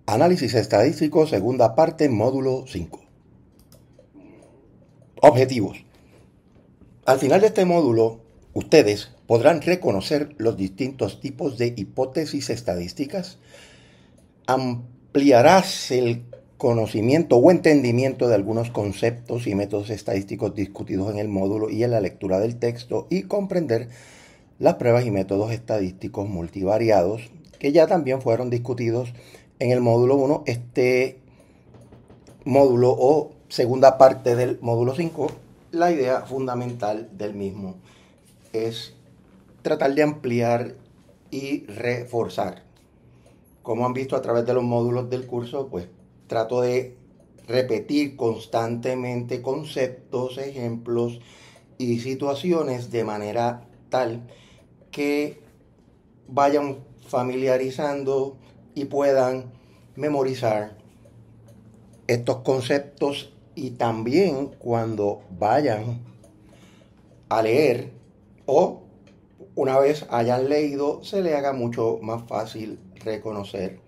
Análisis estadístico, segunda parte, módulo 5. Objetivos. Al final de este módulo, ustedes podrán reconocer los distintos tipos de hipótesis estadísticas, ampliarás el conocimiento o entendimiento de algunos conceptos y métodos estadísticos discutidos en el módulo y en la lectura del texto, y comprender las pruebas y métodos estadísticos multivariados que ya también fueron discutidos en el módulo 1. Este módulo o segunda parte del módulo 5, la idea fundamental del mismo es tratar de ampliar y reforzar. Como han visto a través de los módulos del curso, pues trato de repetir constantemente conceptos, ejemplos y situaciones de manera tal que vayan familiarizando y puedan memorizar estos conceptos, y también cuando vayan a leer o una vez hayan leído se le haga mucho más fácil reconocer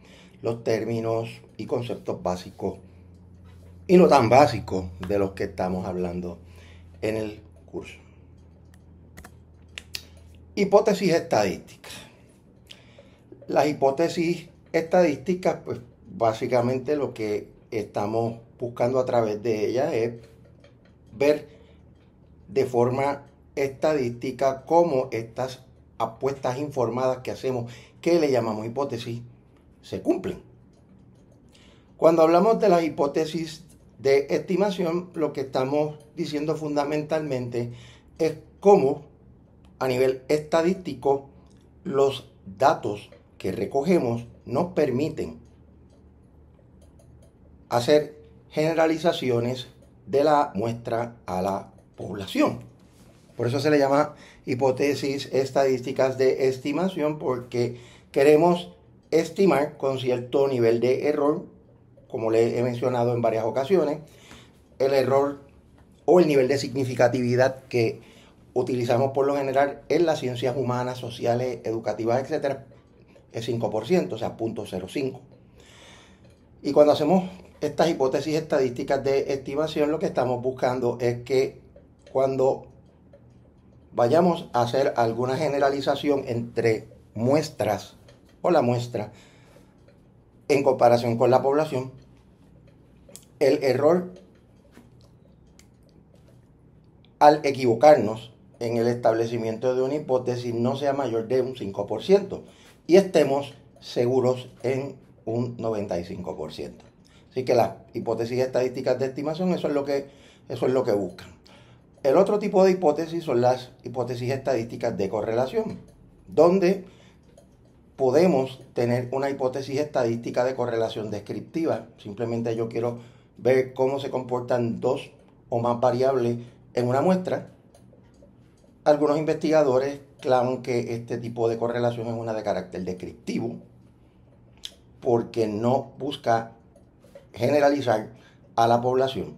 los términos y conceptos básicos y no tan básicos de los que estamos hablando en el curso. Hipótesis estadísticas. Las hipótesis estadísticas, pues básicamente lo que estamos buscando a través de ellas es ver de forma estadística cómo estas apuestas informadas que hacemos, que le llamamos hipótesis, se cumplen. Cuando hablamos de las hipótesis de estimación, lo que estamos diciendo fundamentalmente es cómo a nivel estadístico los datos que recogemos nos permiten hacer generalizaciones de la muestra a la población. Por eso se le llama hipótesis estadísticas de estimación, porque queremos estimar con cierto nivel de error, como le he mencionado en varias ocasiones. El error o el nivel de significatividad que utilizamos por lo general en las ciencias humanas, sociales, educativas, etc., es 5%, o sea, 0.05. Y cuando hacemos estas hipótesis estadísticas de estimación, lo que estamos buscando es que cuando vayamos a hacer alguna generalización entre muestras o la muestra en comparación con la población, el error al equivocarnos en el establecimiento de una hipótesis no sea mayor de un 5% y estemos seguros en un 95%. Así que las hipótesis estadísticas de estimación, eso es lo que buscan. El otro tipo de hipótesis son las hipótesis estadísticas de correlación, donde podemos tener una hipótesis estadística de correlación descriptiva. Simplemente yo quiero ver cómo se comportan dos o más variables en una muestra. Algunos investigadores claman que este tipo de correlación es una de carácter descriptivo, porque no busca generalizar a la población.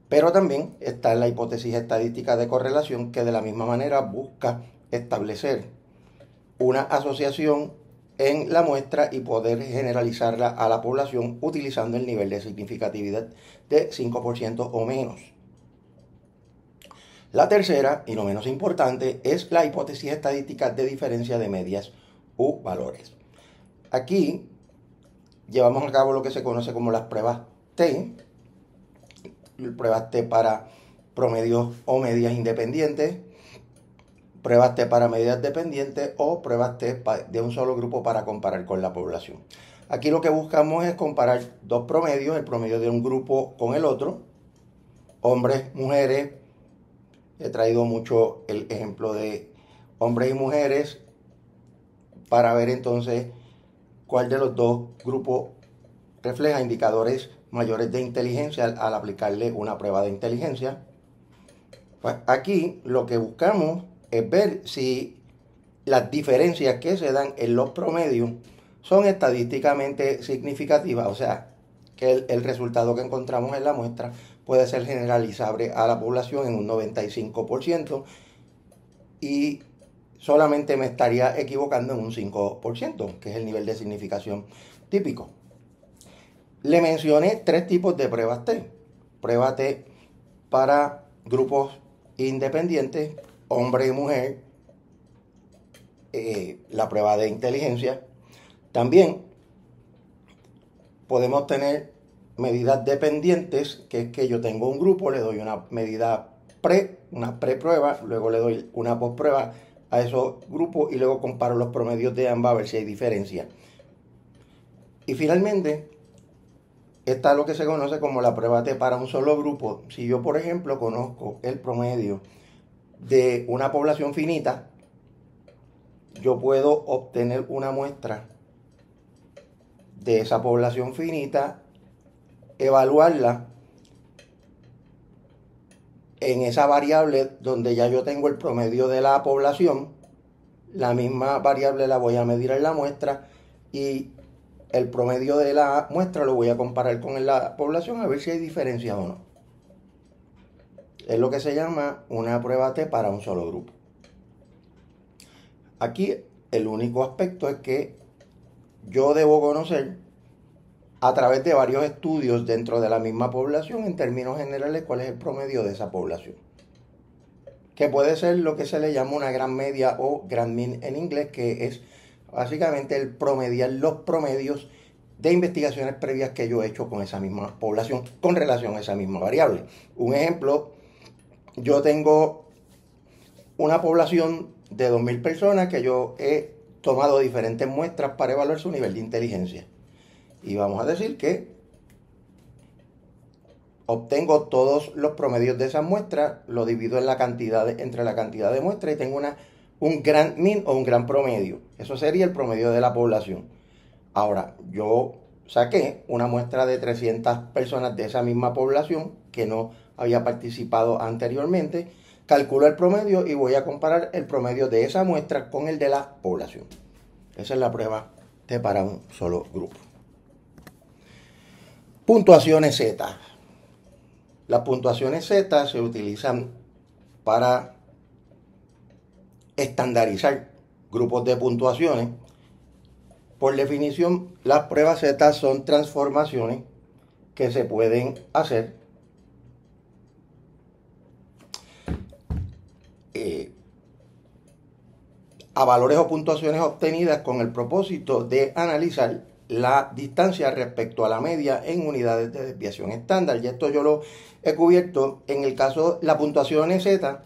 Pero también está la hipótesis estadística de correlación, que de la misma manera busca establecer una asociación en la muestra y poder generalizarla a la población utilizando el nivel de significatividad de 5% o menos. La tercera, y no menos importante, es la hipótesis estadística de diferencia de medias u valores. Aquí llevamos a cabo lo que se conoce como las pruebas T, pruebas T para promedios o medias independientes, pruebas T para medias dependientes o pruebas T de un solo grupo para comparar con la población. Aquí lo que buscamos es comparar dos promedios, el promedio de un grupo con el otro, hombres, mujeres. He traído mucho el ejemplo de hombres y mujeres para ver entonces cuál de los dos grupos refleja indicadores mayores de inteligencia al aplicarle una prueba de inteligencia. Pues aquí lo que buscamos es ver si las diferencias que se dan en los promedios son estadísticamente significativas, o sea, que el resultado que encontramos en la muestra puede ser generalizable a la población en un 95% y solamente me estaría equivocando en un 5%, que es el nivel de significación típico. Le mencioné 3 tipos de pruebas T. Prueba T para grupos independientes, hombre y mujer, la prueba de inteligencia. También podemos tener medidas dependientes, que es que yo tengo un grupo, le doy una medida una preprueba, luego le doy una postprueba a esos grupos y luego comparo los promedios de ambas a ver si hay diferencia. Y finalmente está lo que se conoce como la prueba T para un solo grupo. Si yo, por ejemplo, conozco el promedio de una población finita, yo puedo obtener una muestra de esa población finita, evaluarla en esa variable donde ya yo tengo el promedio de la población. La misma variable la voy a medir en la muestra y el promedio de la muestra lo voy a comparar con la población a ver si hay diferencia o no. Es lo que se llama una prueba T para un solo grupo. Aquí el único aspecto es que yo debo conocer a través de varios estudios dentro de la misma población, en términos generales, cuál es el promedio de esa población. Que puede ser lo que se le llama una gran media o grand mean en inglés, que es básicamente el promediar los promedios de investigaciones previas que yo he hecho con esa misma población con relación a esa misma variable. Un ejemplo, yo tengo una población de 2.000 personas que yo he tomado diferentes muestras para evaluar su nivel de inteligencia. Y vamos a decir que obtengo todos los promedios de esas muestras, lo divido en entre la cantidad de muestras y tengo un gran mean o un gran promedio. Eso sería el promedio de la población. Ahora, yo saqué una muestra de 300 personas de esa misma población que no había participado anteriormente, calculo el promedio y voy a comparar el promedio de esa muestra con el de la población. Esa es la prueba T para un solo grupo. Puntuaciones Z. Las puntuaciones Z se utilizan para estandarizar grupos de puntuaciones. Por definición, las pruebas Z son transformaciones que se pueden hacer a valores o puntuaciones obtenidas con el propósito de analizar la distancia respecto a la media en unidades de desviación estándar. Y esto yo lo he cubierto en el caso de las puntuaciones Z,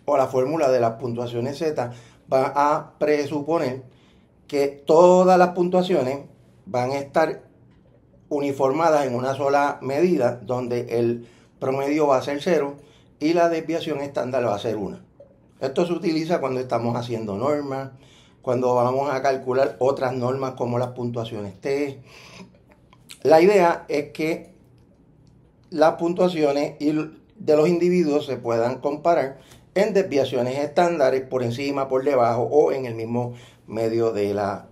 o la fórmula de las puntuaciones Z va a presuponer que todas las puntuaciones van a estar uniformadas en una sola medida, donde el promedio va a ser 0 y la desviación estándar va a ser 1. Esto se utiliza cuando estamos haciendo normas, cuando vamos a calcular otras normas como las puntuaciones T. La idea es que las puntuaciones de los individuos se puedan comparar en desviaciones estándares por encima, por debajo o en el mismo medio de la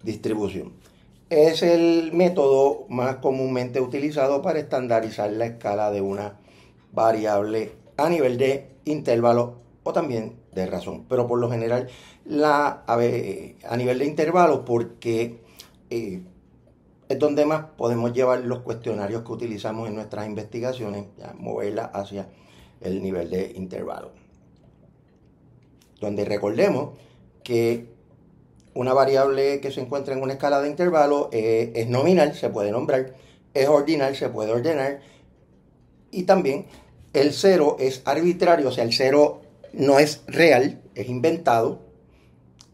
distribución. Es el método más comúnmente utilizado para estandarizar la escala de una variable a nivel de intervalo o también de razón, pero por lo general a nivel de intervalos, porque es donde más podemos llevar los cuestionarios que utilizamos en nuestras investigaciones, moverlas hacia el nivel de intervalo. Donde recordemos que una variable que se encuentra en una escala de intervalo es nominal, se puede nombrar, es ordinal, se puede ordenar, y también el 0 es arbitrario, o sea, el 0 no es real, es inventado,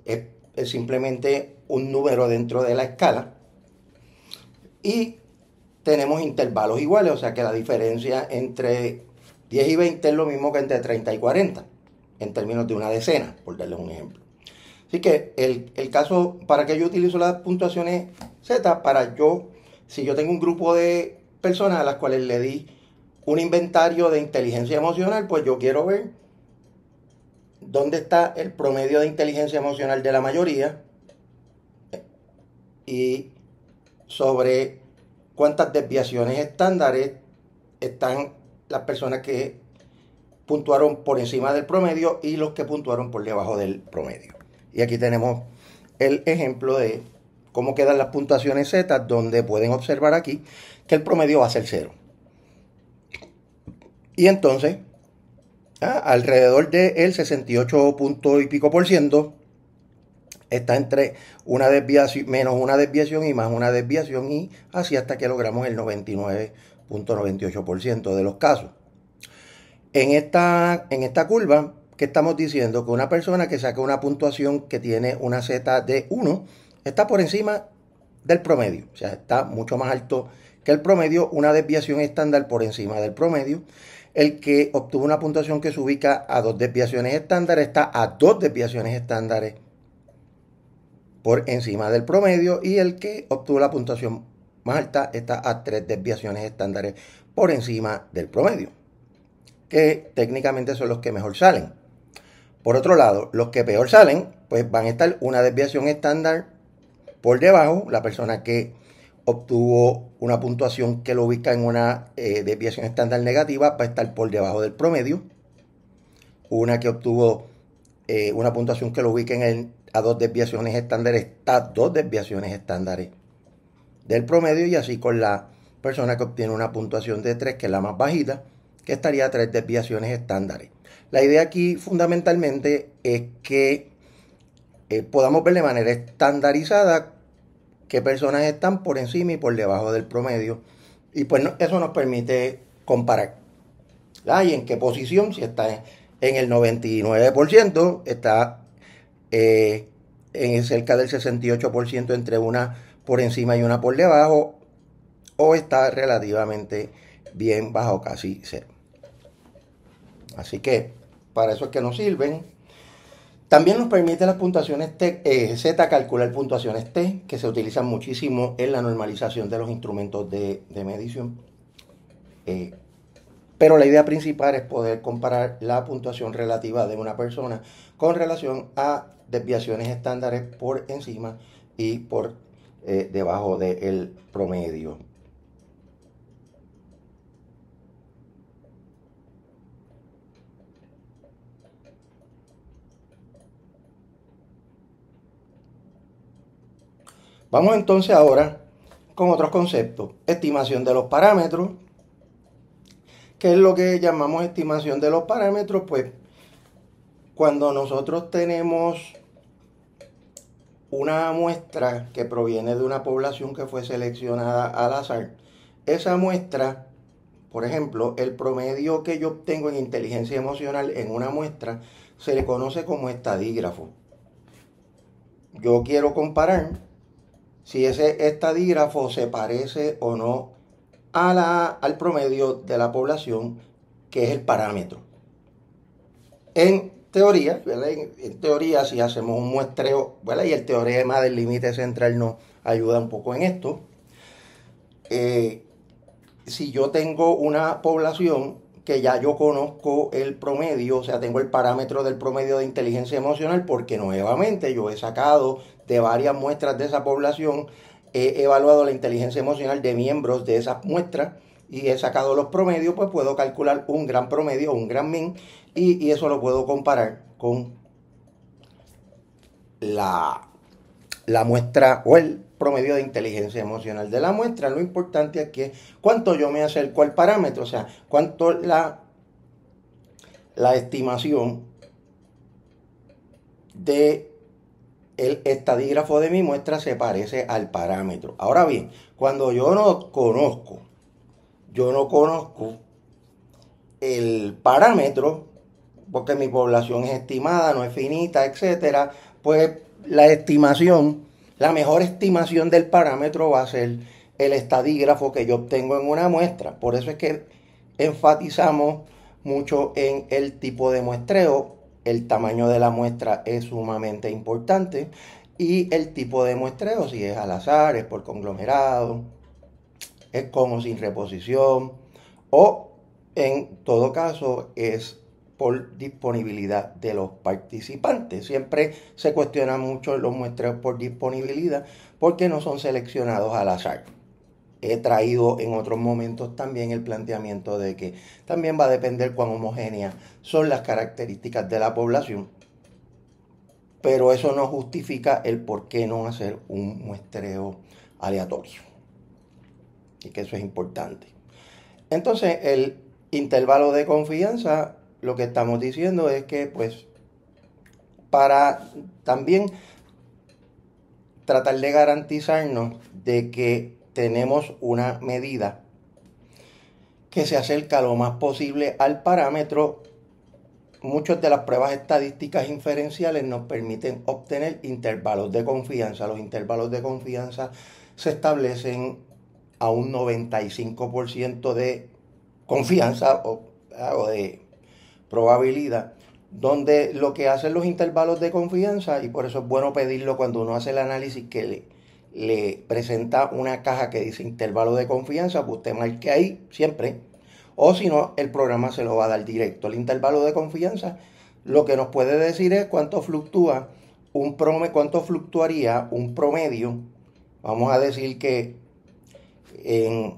es simplemente un número dentro de la escala. Y tenemos intervalos iguales, o sea que la diferencia entre 10 y 20 es lo mismo que entre 30 y 40, en términos de una decena, por darles un ejemplo. Así que el caso, para que yo utilizo las puntuaciones Z, si yo tengo un grupo de personas a las cuales le di un inventario de inteligencia emocional, pues yo quiero ver dónde está el promedio de inteligencia emocional de la mayoría y sobre cuántas desviaciones estándares están las personas que puntuaron por encima del promedio y los que puntuaron por debajo del promedio. Y aquí tenemos el ejemplo de cómo quedan las puntuaciones Z, donde pueden observar aquí que el promedio va a ser 0. Y entonces, alrededor del 68 punto y pico por ciento está entre una desviación, menos una desviación y más una desviación, y así hasta que logramos el 99.98% de los casos. En esta curva, ¿qué estamos diciendo? Que una persona que saca una puntuación que tiene una Z de 1 está por encima del promedio, o sea, está mucho más alto que el promedio, una desviación estándar por encima del promedio. El que obtuvo una puntuación que se ubica a 2 desviaciones estándares está a 2 desviaciones estándares por encima del promedio, y el que obtuvo la puntuación más alta está a 3 desviaciones estándares por encima del promedio, que técnicamente son los que mejor salen. Por otro lado, los que peor salen, pues van a estar una desviación estándar por debajo. La persona que obtuvo una puntuación que lo ubica en una desviación estándar negativa va a estar por debajo del promedio. Una que obtuvo una puntuación que lo ubica a 2 desviaciones estándares está a 2 desviaciones estándares del promedio, y así con la persona que obtiene una puntuación de 3, que es la más bajita, que estaría a 3 desviaciones estándares. La idea aquí fundamentalmente es que podamos ver de manera estandarizada qué personas están por encima y por debajo del promedio, y pues eso nos permite comparar. Y en qué posición, si está en el 99%, está en cerca del 68% entre una por encima y una por debajo, o está relativamente bien bajo, casi 0. Así que para eso es que nos sirven. También nos permite las puntuaciones Z calcular puntuaciones T, que se utilizan muchísimo en la normalización de los instrumentos de medición. Pero la idea principal es poder comparar la puntuación relativa de una persona con relación a desviaciones estándares por encima y por debajo del promedio. Vamos entonces ahora con otros conceptos. Estimación de los parámetros. ¿Qué es lo que llamamos estimación de los parámetros? Pues cuando nosotros tenemos una muestra que proviene de una población que fue seleccionada al azar, esa muestra, por ejemplo, el promedio que yo obtengo en inteligencia emocional en una muestra se le conoce como estadígrafo. Yo quiero comparar si ese estadígrafo se parece o no al promedio de la población, que es el parámetro. En teoría, ¿verdad? En teoría, si hacemos un muestreo, ¿verdad? Y el teorema del límite central nos ayuda un poco en esto. Si yo tengo una población que ya yo conozco el promedio, o sea, tengo el parámetro del promedio de inteligencia emocional, porque nuevamente yo he sacado de varias muestras de esa población, he evaluado la inteligencia emocional de miembros de esas muestras y he sacado los promedios, pues puedo calcular un gran promedio, un gran min, y eso lo puedo comparar con la muestra o el promedio de inteligencia emocional de la muestra. Lo importante es que cuánto yo me acerco al parámetro, o sea, cuánto la estimación de el estadígrafo de mi muestra se parece al parámetro. Ahora bien, cuando yo no conozco el parámetro, porque mi población es estimada, no es finita, etcétera, pues la mejor estimación del parámetro va a ser el estadígrafo que yo obtengo en una muestra. Por eso es que enfatizamos mucho en el tipo de muestreo. El tamaño de la muestra es sumamente importante, y el tipo de muestreo, si es al azar, es por conglomerado, es con o sin reposición, o en todo caso es por disponibilidad de los participantes. Siempre se cuestiona mucho los muestreos por disponibilidad porque no son seleccionados al azar. He traído en otros momentos también el planteamiento de que también va a depender cuán homogéneas son las características de la población. pero eso no justifica el por qué no hacer un muestreo aleatorio. Y que eso es importante. Entonces, el intervalo de confianza, lo que estamos diciendo es que, pues, para también tratar de garantizarnos de que tenemos una medida que se acerca lo más posible al parámetro, muchas de las pruebas estadísticas inferenciales nos permiten obtener intervalos de confianza. Los intervalos de confianza se establecen a un 95% de confianza o de probabilidad, donde lo que hacen los intervalos de confianza, y por eso es bueno pedirlo cuando uno hace el análisis, que le presenta una caja que dice intervalo de confianza, pues usted marque ahí siempre, o si no, el programa se lo va a dar directo. El intervalo de confianza lo que nos puede decir es cuánto fluctúa cuánto fluctuaría un promedio. Vamos a decir que en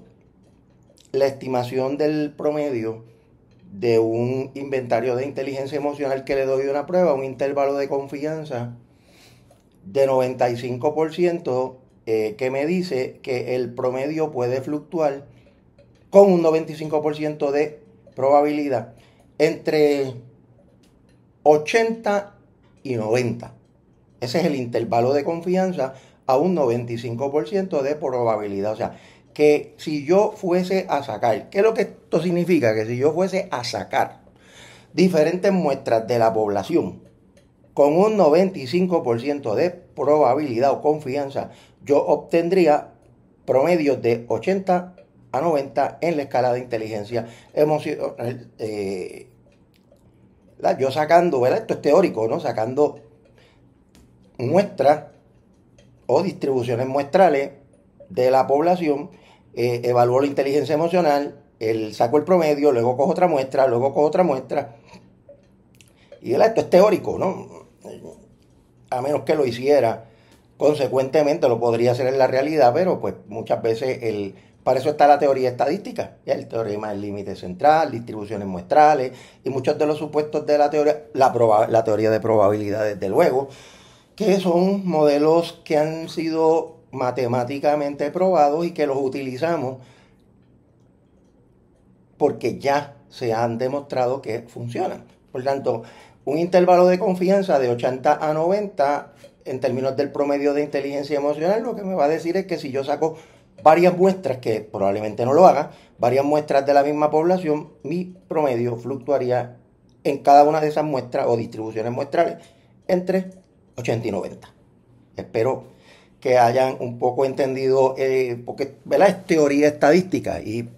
la estimación del promedio de un inventario de inteligencia emocional que le doy una prueba, un intervalo de confianza de 95%, que me dice que el promedio puede fluctuar con un 95% de probabilidad entre 80 y 90. Ese es el intervalo de confianza a un 95% de probabilidad. O sea, que si yo fuese a sacar, ¿qué es lo que esto significa? Que si yo fuese a sacar diferentes muestras de la población con un 95% de probabilidad o confianza, yo obtendría promedios de 80 a 90 en la escala de inteligencia emocional. Yo sacando, ¿verdad? Esto es teórico, ¿no? Sacando muestras o distribuciones muestrales de la población, evalúo la inteligencia emocional, saco el promedio, luego cojo otra muestra, y esto es teórico, ¿no? A menos que lo hiciera consecuentemente, lo podría hacer en la realidad, pero pues muchas veces para eso está la teoría estadística, ¿ya? El teorema del límite central, distribuciones muestrales y muchos de los supuestos de la teoría, la teoría de probabilidad, desde luego, que son modelos que han sido matemáticamente probados y que los utilizamos porque ya se han demostrado que funcionan. Por tanto, un intervalo de confianza de 80 a 90 en términos del promedio de inteligencia emocional, lo que me va a decir es que si yo saco varias muestras, que probablemente no lo haga, varias muestras de la misma población, mi promedio fluctuaría en cada una de esas muestras o distribuciones muestrales entre 80 y 90. Espero que hayan un poco entendido, porque, ¿verdad?, es teoría estadística, y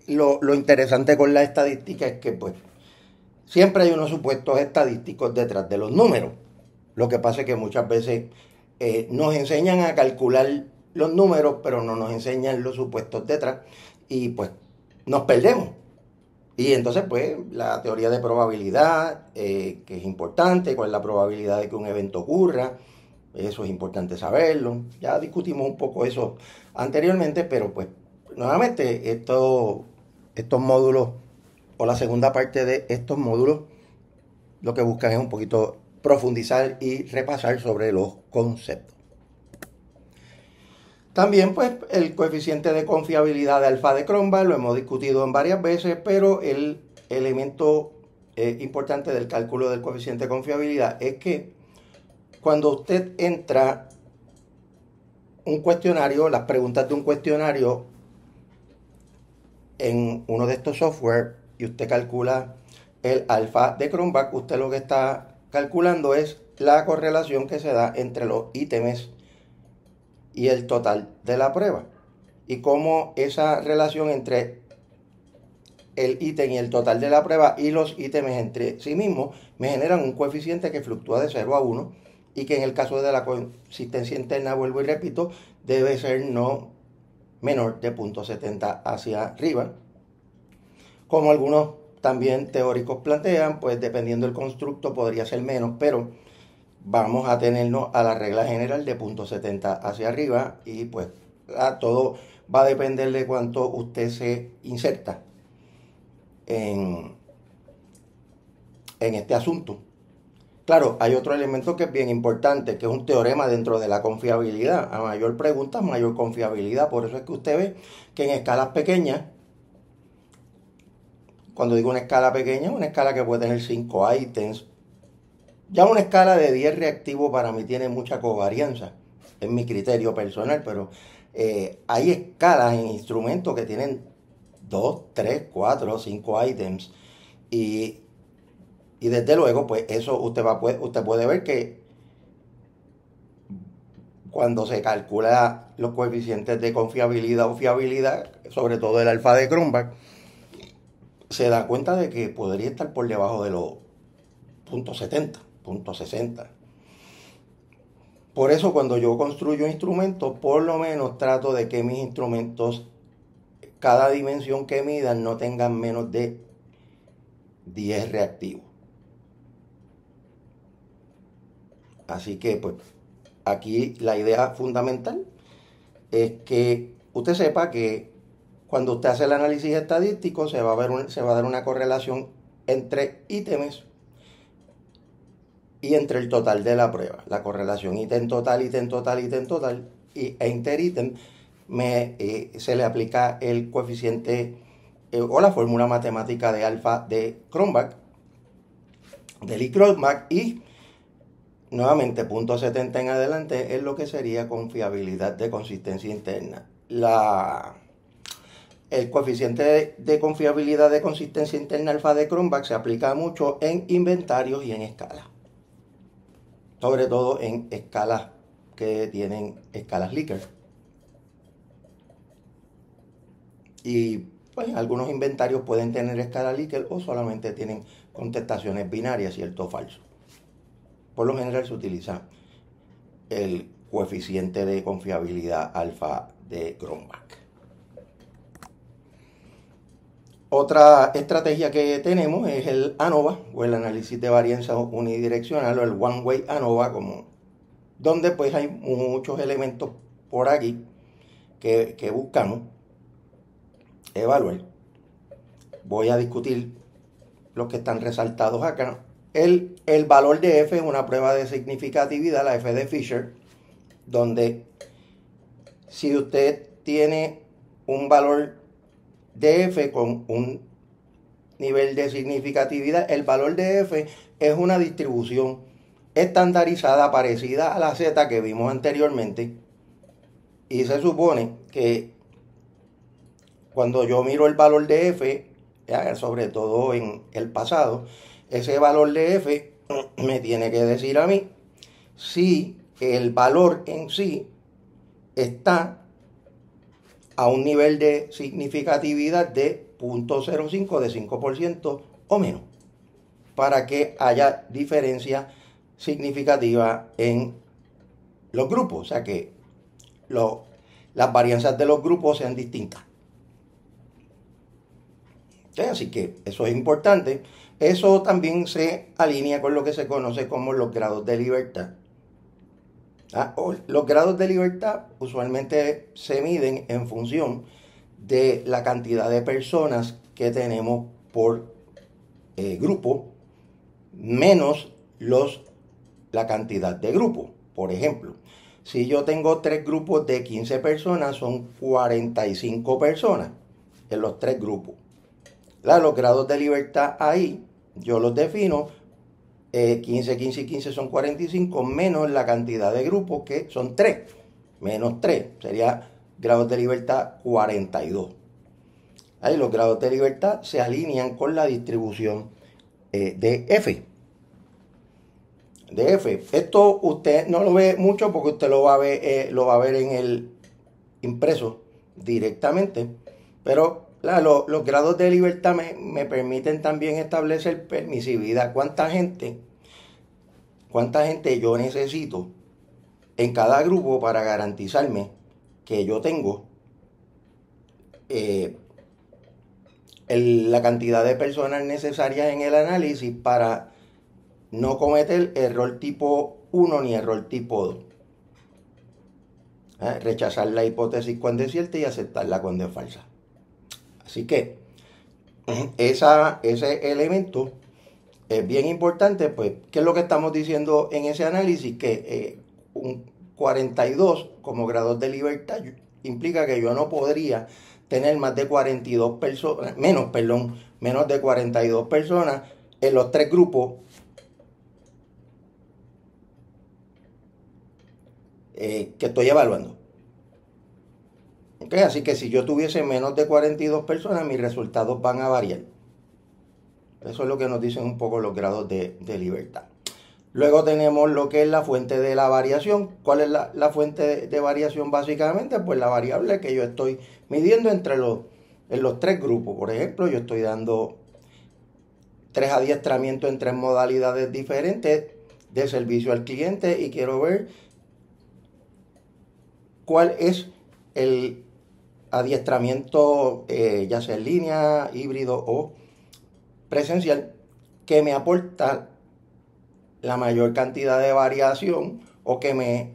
lo interesante con la estadística es que pues siempre hay unos supuestos estadísticos detrás de los números. Lo que pasa es que muchas veces nos enseñan a calcular los números, pero no nos enseñan los supuestos detrás, y pues nos perdemos. Y entonces pues la teoría de probabilidad, que es importante, cuál es la probabilidad de que un evento ocurra, eso es importante saberlo. Ya discutimos un poco eso anteriormente, pero pues nuevamente estos módulos, o la segunda parte de estos módulos, lo que buscan es un poquito profundizar y repasar sobre los conceptos. También pues el coeficiente de confiabilidad de alfa de Cronbach lo hemos discutido en varias veces, pero el elemento importante del cálculo del coeficiente de confiabilidad es que cuando usted entra un cuestionario, las preguntas de un cuestionario en uno de estos software, y usted calcula el alfa de Cronbach, usted lo que está calculando es la correlación que se da entre los ítems y el total de la prueba, y cómo esa relación entre el ítem y el total de la prueba y los ítems entre sí mismos me generan un coeficiente que fluctúa de 0 a 1, y que en el caso de la consistencia interna, vuelvo y repito, debe ser no menor de 0.70 hacia arriba. Como algunos también teóricos plantean, pues dependiendo del constructo podría ser menos, pero vamos a tenernos a la regla general de 0.70 hacia arriba, y pues todo va a depender de cuánto usted se inserta en este asunto. Claro, hay otro elemento que es bien importante, que es un teorema dentro de la confiabilidad. A mayor pregunta, mayor confiabilidad. Por eso es que usted ve que en escalas pequeñas, cuando digo una escala pequeña, una escala que puede tener 5 ítems. Ya una escala de 10 reactivos para mí tiene mucha covarianza, es mi criterio personal, pero hay escalas en instrumentos que tienen 2, 3, 4, 5 ítems y, y desde luego pues eso usted puede ver que cuando se calcula los coeficientes de confiabilidad o fiabilidad, sobre todo el alfa de Cronbach, se da cuenta de que podría estar por debajo de los .70, .60. Por eso cuando yo construyo instrumentos, por lo menos trato de que mis instrumentos, cada dimensión que midan, no tengan menos de 10 reactivos. Así que pues aquí la idea fundamental es que usted sepa que cuando usted hace el análisis estadístico se va a dar una correlación entre ítems y entre el total de la prueba. La correlación ítem total, ítem total, ítem total e interítem se le aplica el coeficiente o la fórmula matemática de alfa de Cronbach, de Lee Cronbach, y nuevamente .70 en adelante es lo que sería confiabilidad de consistencia interna. El coeficiente de confiabilidad de consistencia interna alfa de Cronbach se aplica mucho en inventarios y en escalas. Sobre todo en escalas que tienen escalas Likert. Y pues algunos inventarios pueden tener escala Likert o solamente tienen contestaciones binarias, cierto o falso. Por lo general se utiliza el coeficiente de confiabilidad alfa de Cronbach. Otra estrategia que tenemos es el ANOVA, o el análisis de varianza unidireccional, o el One Way ANOVA, donde pues hay muchos elementos por aquí que buscamos evaluar. Voy a discutir los que están resaltados acá. El valor de F es una prueba de significatividad, la F de Fisher, donde si usted tiene un valor de F con un nivel de significatividad, el valor de F es una distribución estandarizada parecida a la Z que vimos anteriormente, y se supone que cuando yo miro el valor de F, sobre todo en el pasado, ese valor de F me tiene que decir a mí si el valor en sí está a un nivel de significatividad de 0.05, de 5% o menos, para que haya diferencia significativa en los grupos, o sea que las varianzas de los grupos sean distintas. Así que eso es importante. Eso también se alinea con lo que se conoce como los grados de libertad. Los grados de libertad usualmente se miden en función de la cantidad de personas que tenemos por grupo menos la cantidad de grupos. Por ejemplo, si yo tengo 3 grupos de 15 personas, son 45 personas en los 3 grupos. Los grados de libertad ahí yo los defino 15, 15 y 15 son 45, menos la cantidad de grupos que son 3, menos 3, sería grados de libertad 42. Ahí los grados de libertad se alinean con la distribución de F. Esto usted no lo ve mucho porque usted lo va a ver en el impreso directamente, pero los grados de libertad me permiten también establecer permisividad. ¿Cuánta gente yo necesito en cada grupo para garantizarme que yo tengo la cantidad de personas necesarias en el análisis para no cometer error tipo 1 ni error tipo 2? Rechazar la hipótesis cuando es cierta y aceptarla cuando es falsa. Así que ese elemento es bien importante, pues, ¿qué es lo que estamos diciendo en ese análisis? Que un 42 como grados de libertad implica que yo no podría tener más de 42 personas, menos de 42 personas en los tres grupos que estoy evaluando. ¿Okay? Así que si yo tuviese menos de 42 personas, mis resultados van a variar. Eso es lo que nos dicen un poco los grados de libertad. Luego tenemos lo que es la fuente de la variación. ¿Cuál es la fuente de variación básicamente? Pues la variable que yo estoy midiendo en los tres grupos. Por ejemplo, yo estoy dando 3 adiestramientos en 3 modalidades diferentes de servicio al cliente y quiero ver cuál es el adiestramiento, ya sea en línea, híbrido o presencial, que me aporta la mayor cantidad de variación o que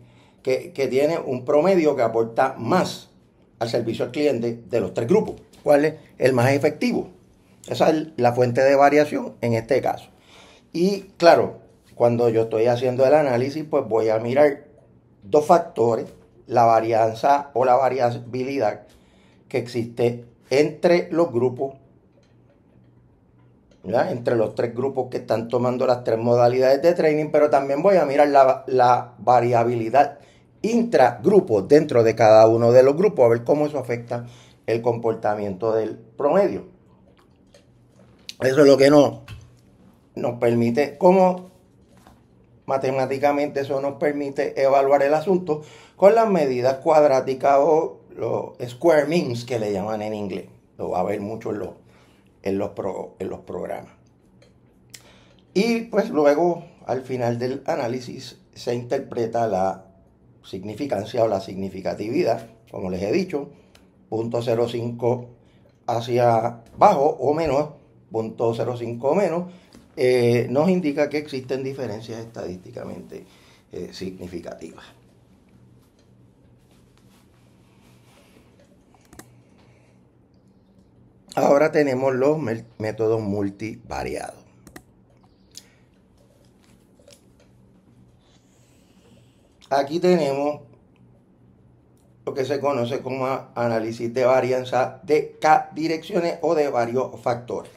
tiene un promedio que aporta más al servicio al cliente de los tres grupos. ¿Cuál es el más efectivo? Esa es la fuente de variación en este caso. Y claro, cuando yo estoy haciendo el análisis, pues voy a mirar dos factores: la varianza o la variabilidad que existe entre los grupos, ¿verdad? Entre los tres grupos que están tomando las 3 modalidades de training, pero también voy a mirar la variabilidad intragrupo dentro de cada uno de los grupos, a ver cómo eso afecta el comportamiento del promedio. Eso es lo que nos permite, como matemáticamente eso nos permite evaluar el asunto con las medidas cuadráticas o los square means que le llaman en inglés. Lo va a ver mucho en los programas. Y pues luego, al final del análisis, se interpreta la significancia o la significatividad, como les he dicho, 0.05 hacia abajo o menos, 0.05 menos, nos indica que existen diferencias estadísticamente significativas. Ahora tenemos los métodos multivariados. Aquí tenemos lo que se conoce como análisis de varianza de K direcciones o de varios factores.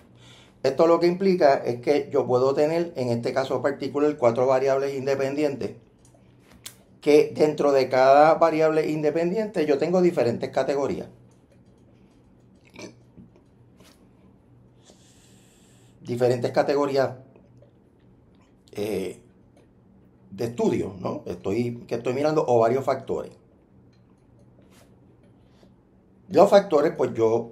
Esto lo que implica es que yo puedo tener, en este caso particular, 4 variables independientes, que dentro de cada variable independiente yo tengo diferentes categorías. Diferentes categorías de estudio, ¿no? Que estoy mirando, o varios factores. Los factores, pues yo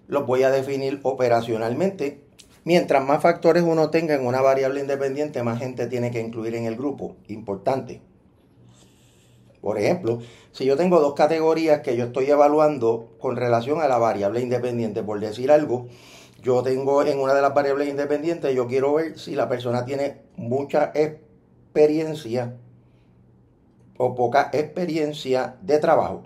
los voy a definir operacionalmente. Mientras más factores uno tenga en una variable independiente, más gente tiene que incluir en el grupo. Importante. Por ejemplo, si yo tengo 2 categorías que yo estoy evaluando con relación a la variable independiente, por decir algo, yo tengo en una de las variables independientes, yo quiero ver si la persona tiene mucha experiencia o poca experiencia de trabajo,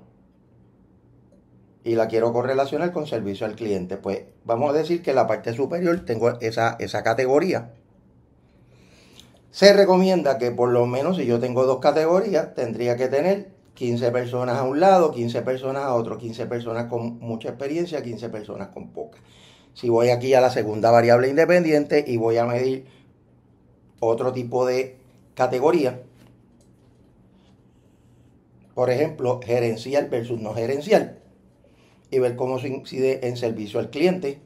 y la quiero correlacionar con servicio al cliente. Pues vamos a decir que en la parte superior tengo esa categoría. Se recomienda que por lo menos, si yo tengo 2 categorías, tendría que tener 15 personas a un lado, 15 personas a otro, 15 personas con mucha experiencia, 15 personas con poca. Si voy aquí a la segunda variable independiente y voy a medir otro tipo de categoría, por ejemplo, gerencial versus no gerencial, y ver cómo se incide en servicio al cliente,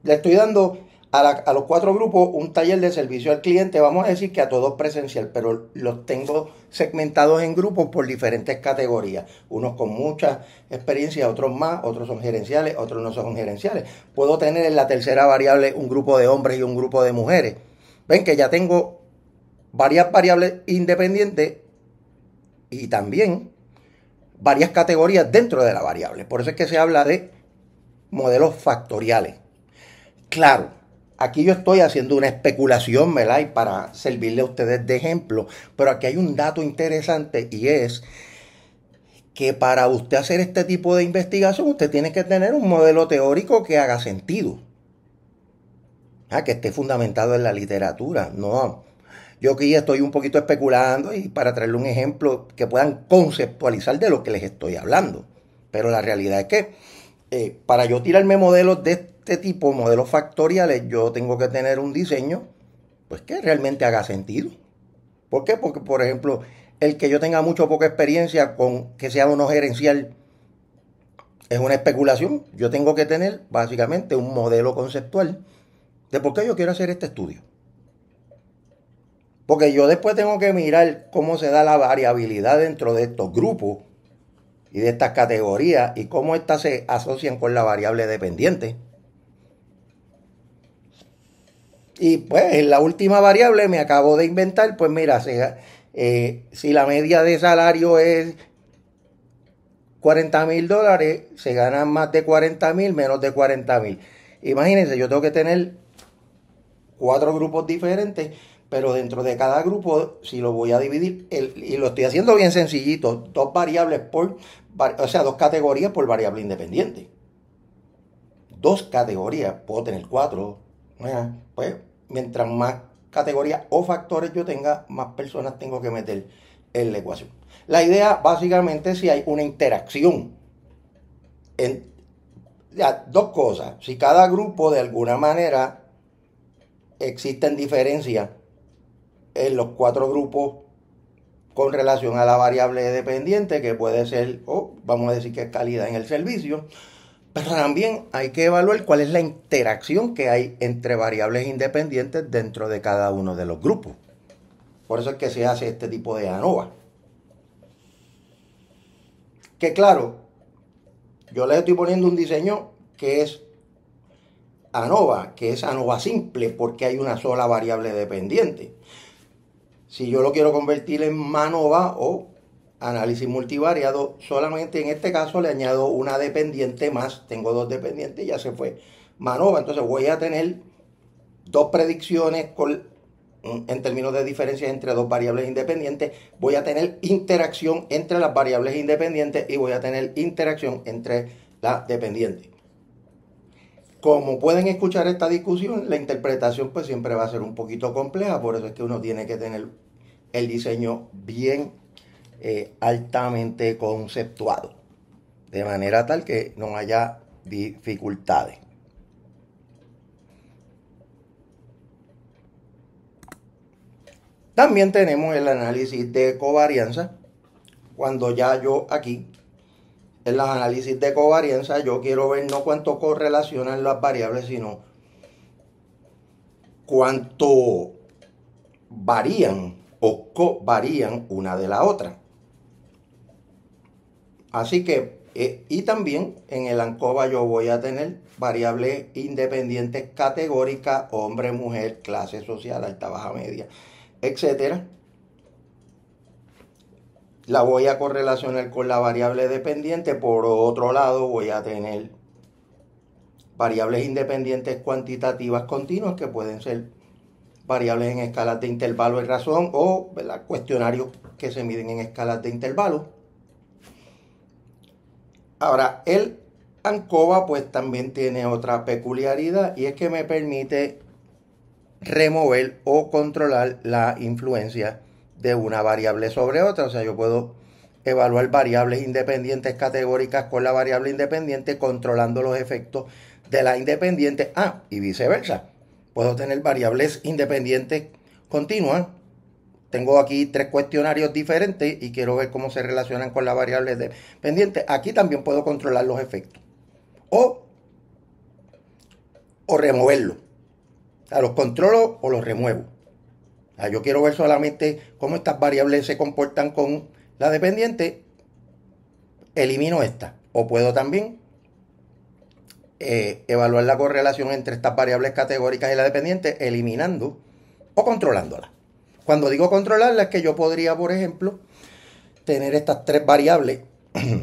le estoy dando a los 4 grupos un taller de servicio al cliente. Vamos a decir que a todos presencial, pero los tengo segmentados en grupos por diferentes categorías. Unos con mucha experiencia, otros más, otros son gerenciales, otros no son gerenciales. Puedo tener en la tercera variable un grupo de hombres y un grupo de mujeres. Ven que ya tengo varias variables independientes y también varias categorías dentro de la variable. Por eso es que se habla de modelos factoriales. Claro, aquí yo estoy haciendo una especulación, ¿verdad? Y para servirle a ustedes de ejemplo, pero aquí hay un dato interesante, y es que para usted hacer este tipo de investigación, usted tiene que tener un modelo teórico que haga sentido. que esté fundamentado en la literatura. No, yo aquí estoy un poquito especulando y para traerle un ejemplo que puedan conceptualizar de lo que les estoy hablando. Pero la realidad es que para yo tirarme modelos de este tipo, modelos factoriales, yo tengo que tener un diseño pues que realmente haga sentido. ¿Por qué? Porque, por ejemplo, el que yo tenga mucho o poca experiencia con que sea uno gerencial es una especulación. Yo tengo que tener básicamente un modelo conceptual de por qué yo quiero hacer este estudio. Porque yo después tengo que mirar cómo se da la variabilidad dentro de estos grupos y de estas categorías y cómo éstas se asocian con la variable dependiente. Y pues en la última variable me acabo de inventar, pues mira, si la media de salario es $40,000, se ganan más de 40,000, menos de 40,000. Imagínense, yo tengo que tener 4 grupos diferentes, pero dentro de cada grupo, si lo voy a dividir, y lo estoy haciendo bien sencillito, 2 variables o sea, 2 categorías por variable independiente. 2 categorías, puedo tener 4. Pues mientras más categorías o factores yo tenga, más personas tengo que meter en la ecuación. La idea básicamente es si hay una interacción ya, 2 cosas. Si cada grupo de alguna manera existen diferencias en los 4 grupos con relación a la variable dependiente, que puede ser, vamos a decir que es calidad en el servicio, pero también hay que evaluar cuál es la interacción que hay entre variables independientes dentro de cada uno de los grupos. Por eso es que se hace este tipo de ANOVA. Que claro, yo les estoy poniendo un diseño que es ANOVA, que es ANOVA simple, porque hay una sola variable dependiente. Si yo lo quiero convertir en MANOVA o análisis multivariado, solamente en este caso le añado una dependiente más. Tengo 2 dependientes y ya se fue MANOVA. Entonces voy a tener 2 predicciones en términos de diferencias entre 2 variables independientes. Voy a tener interacción entre las variables independientes y voy a tener interacción entre las dependientes. Como pueden escuchar esta discusión, la interpretación pues siempre va a ser un poquito compleja, por eso es que uno tiene que tener el diseño bien altamente conceptuado, de manera tal que no haya dificultades. También tenemos el análisis de covarianza, cuando ya yo aquí en los análisis de covarianza yo quiero ver no cuánto correlacionan las variables, sino cuánto varían o covarían una de la otra. Así que, y también en el ANCOVA yo voy a tener variables independientes categóricas, hombre, mujer, clase social, alta, baja, media, etcétera. La voy a correlacionar con la variable dependiente. Por otro lado, voy a tener variables independientes cuantitativas continuas, que pueden ser variables en escalas de intervalo y razón, o cuestionarios que se miden en escalas de intervalo. Ahora, el ANCOVA pues también tiene otra peculiaridad, y es que me permite remover o controlar la influencia de una variable sobre otra. O sea, yo puedo evaluar variables independientes categóricas con la variable independiente, controlando los efectos de la independiente, y viceversa. Puedo tener variables independientes continuas. Tengo aquí 3 cuestionarios diferentes y quiero ver cómo se relacionan con la variable dependiente. Aquí también puedo controlar los efectos. O removerlos. O sea, los controlo o los remuevo. O sea, yo quiero ver solamente cómo estas variables se comportan con la dependiente. Elimino esta. O puedo también evaluar la correlación entre estas variables categóricas y la dependiente, eliminando o controlándola. Cuando digo controlarla es que yo podría, por ejemplo, tener estas 3 variables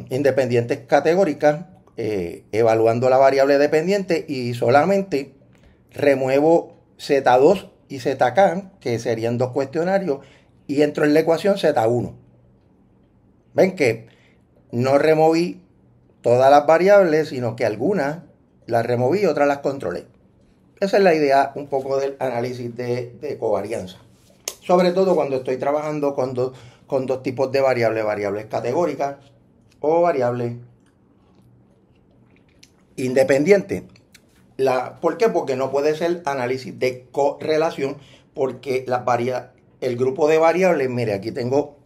independientes categóricas, evaluando la variable dependiente, y solamente remuevo Z2 y ZK, que serían 2 cuestionarios, y entro en la ecuación Z1. Ven que no removí todas las variables, sino que algunas las removí y otras las controlé. esa es la idea un poco del análisis de covarianza. Sobre todo cuando estoy trabajando con dos tipos de variables, variables categóricas o variables independientes. ¿Por qué? Porque no puede ser análisis de correlación, porque el grupo de variables, mire, aquí tengo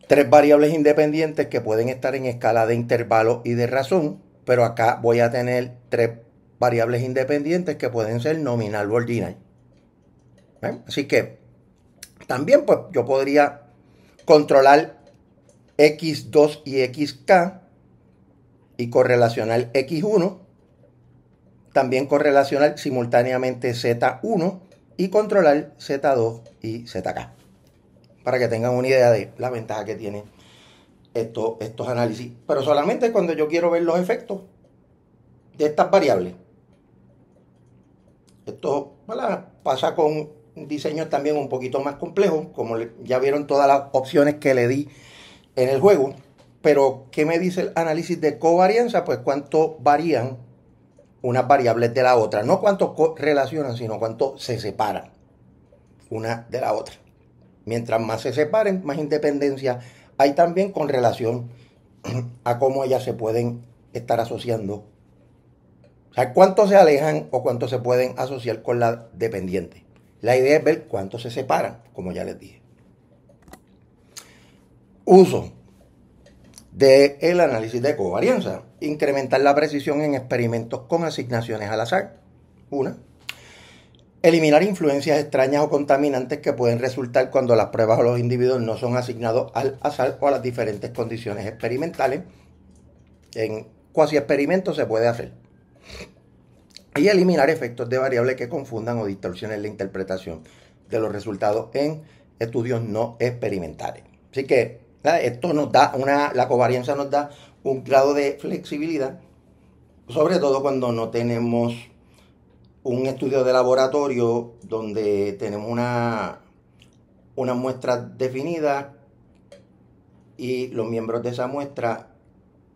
3 variables independientes que pueden estar en escala de intervalo y de razón, pero acá voy a tener 3 variables independientes que pueden ser nominal o ordinal. Así que también pues yo podría controlar x2 y xk y correlacionar x1, también correlacionar simultáneamente z1 y controlar z2 y zk, para que tengan una idea de la ventaja que tienen estos análisis, pero solamente cuando yo quiero ver los efectos de estas variables. Esto, ¿verdad?, pasa con diseños también un poquito más complejos, como ya vieron todas las opciones que le di en el juego. Pero, ¿qué me dice el análisis de covarianza? Pues cuánto varían unas variables de la otra. No cuánto correlacionan, sino cuánto se separan una de la otra. Mientras más se separen, más independencia hay también con relación a cómo ellas se pueden estar asociando. O sea, cuánto se alejan o cuánto se pueden asociar con la dependiente. La idea es ver cuánto se separan, como ya les dije. Uso del análisis de covarianza: incrementar la precisión en experimentos con asignaciones al azar. Eliminar influencias extrañas o contaminantes que pueden resultar cuando las pruebas o los individuos no son asignados al azar o a las diferentes condiciones experimentales. En cuasi experimentos se puede hacer. Y eliminar efectos de variables que confundan o distorsionen la interpretación de los resultados en estudios no experimentales. Así que esto nos da la covarianza nos da un grado de flexibilidad, sobre todo cuando no tenemos un estudio de laboratorio donde tenemos una muestra definida y los miembros de esa muestra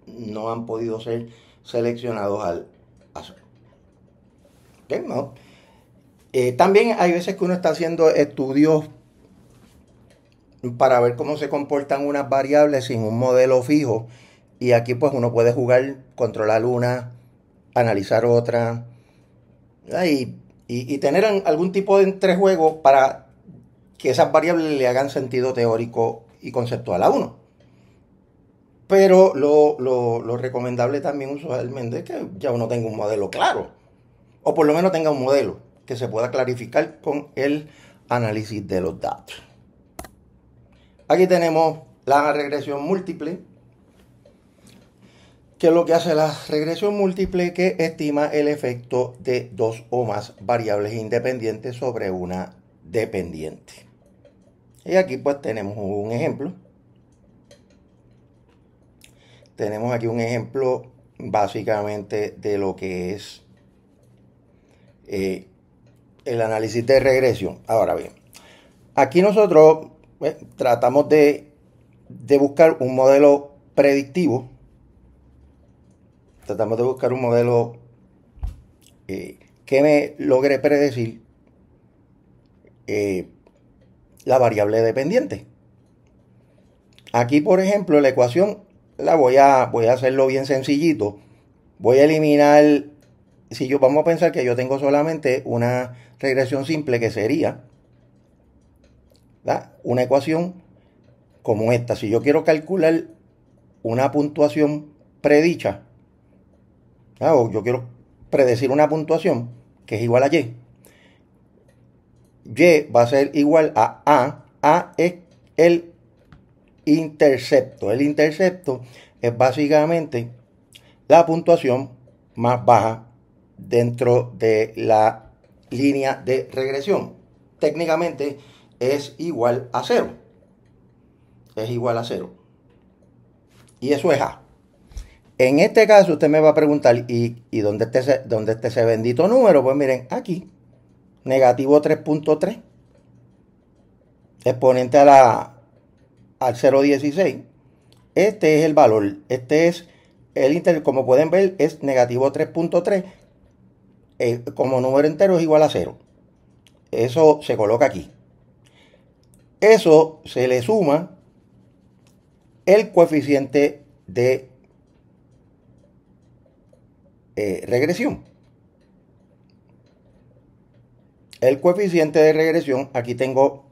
no han podido ser seleccionados al azar. ¿Okay? ¿No? También hay veces que uno está haciendo estudios para ver cómo se comportan unas variables sin un modelo fijo, y aquí pues uno puede jugar, controlar una, analizar otra y tener algún tipo de entrejuego para que esas variables le hagan sentido teórico y conceptual a uno. Pero lo recomendable también usualmente es que ya uno tenga un modelo claro, o por lo menos tenga un modelo que se pueda clarificar con el análisis de los datos. Aquí tenemos la regresión múltiple. ¿Qué es lo que hace la regresión múltiple? Que estima el efecto de 2 o más variables independientes sobre una dependiente. Y aquí pues tenemos un ejemplo. Tenemos aquí un ejemplo básicamente de lo que es el análisis de regresión. Ahora bien, aquí nosotros tratamos de buscar un modelo predictivo. Tratamos de buscar un modelo que me logre predecir la variable dependiente. Aquí, por ejemplo, la ecuación voy a hacerlo bien sencillito. Voy a eliminar, vamos a pensar que yo tengo solamente una regresión simple, que sería una ecuación como esta. Si yo quiero calcular una puntuación predicha, o yo quiero predecir una puntuación que es igual a Y va a ser igual a A. A es el intercepto. El intercepto es básicamente la puntuación más baja dentro de la línea de regresión. Técnicamente es igual a 0. Es igual a 0. Y eso es A. En este caso usted me va a preguntar, ¿y dónde está ese bendito número? Pues miren, aquí, negativo 3.3, exponente al 0.16. Este es el valor, este es el interés, como pueden ver, es negativo 3.3. como número entero es igual a 0. Eso se coloca aquí. Eso se le suma el coeficiente de regresión. El coeficiente de regresión, aquí tengo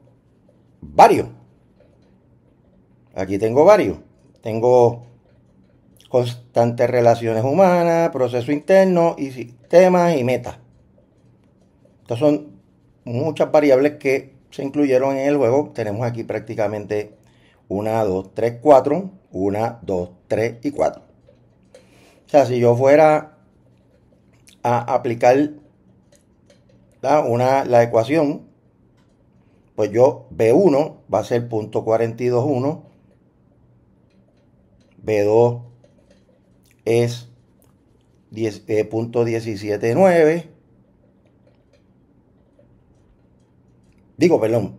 varios. Tengo constantes relaciones humanas, proceso interno y sistemas y metas. Estas son muchas variables que se incluyeron en el juego. Tenemos aquí prácticamente 1, 2, 3, 4. 1, 2, 3 y 4. O sea, si yo fuera a aplicar la ecuación, pues yo B1 va a ser .421, B2 es .179,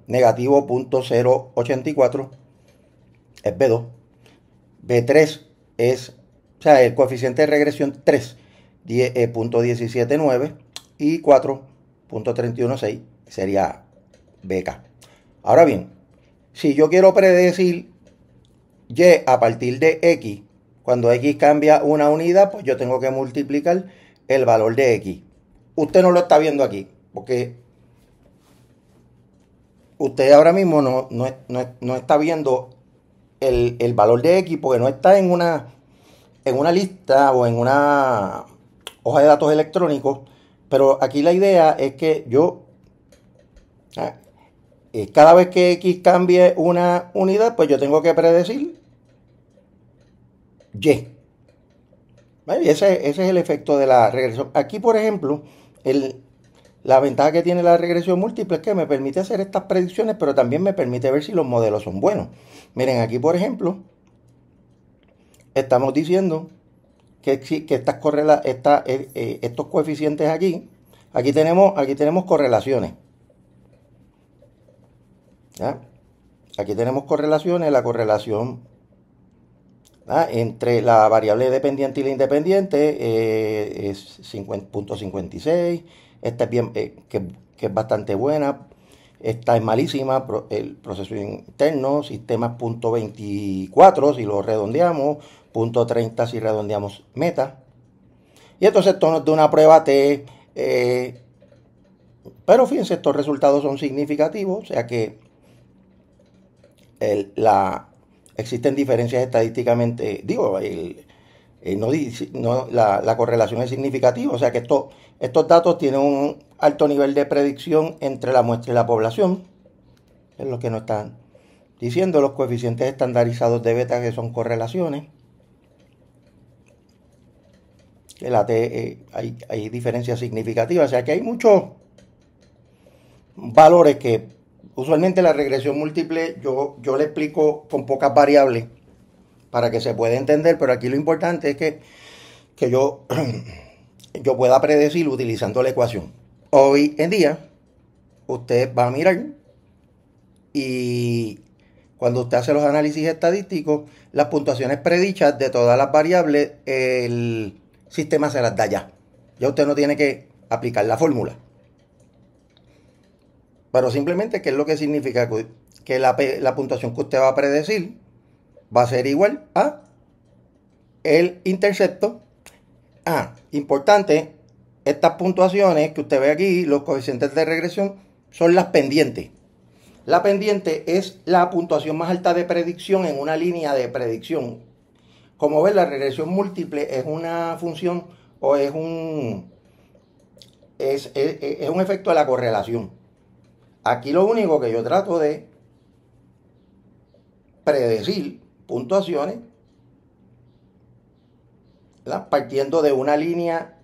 negativo .084 es B2, B3 es, o sea, el coeficiente de regresión 3, .179 y 4.316 sería BK. Ahora bien, si yo quiero predecir Y a partir de X, cuando X cambia una unidad, pues yo tengo que multiplicar el valor de X. Usted no lo está viendo aquí, porque usted ahora mismo no está viendo el valor de X, porque no está en una lista o en una hoja de datos electrónicos. Pero aquí la idea es que yo, cada vez que X cambie una unidad, pues yo tengo que predecir Y. ¿Vale? Ese es el efecto de la regresión. Aquí, por ejemplo, la ventaja que tiene la regresión múltiple es que me permite hacer estas predicciones, pero también me permite ver si los modelos son buenos. Miren, aquí, por ejemplo, estamos diciendo que estos coeficientes aquí tenemos correlaciones. ¿Ya? Aquí tenemos correlaciones, la correlación entre la variable dependiente y la independiente es 50.56. Esta es bien, que es bastante buena. Esta es malísima, el proceso interno, sistemas .24 si lo redondeamos, .30 si redondeamos meta. Y entonces esto nos da una prueba T, pero fíjense, estos resultados son significativos, o sea que existen diferencias estadísticamente, la correlación es significativa, o sea que estos datos tienen un alto nivel de predicción entre la muestra y la población, es lo que nos están diciendo. Los coeficientes estandarizados de beta, que son correlaciones, la T, hay diferencias significativas, o sea que hay muchos valores que usualmente la regresión múltiple yo le explico con pocas variables para que se pueda entender, pero aquí lo importante es que yo pueda predecir utilizando la ecuación. Hoy en día usted va a mirar y cuando usted hace los análisis estadísticos, las puntuaciones predichas de todas las variables, el sistema se las da ya. Ya usted no tiene que aplicar la fórmula. Pero simplemente, ¿qué es lo que significa? Que la puntuación que usted va a predecir va a ser igual a el intercepto. Importante, estas puntuaciones que usted ve aquí, los coeficientes de regresión, son las pendientes. La pendiente es la puntuación más alta de predicción en una línea de predicción. Como ven, la regresión múltiple es una función o es un efecto de la correlación. Aquí lo único que yo trato de predecir puntuaciones, ¿verdad?, partiendo de una línea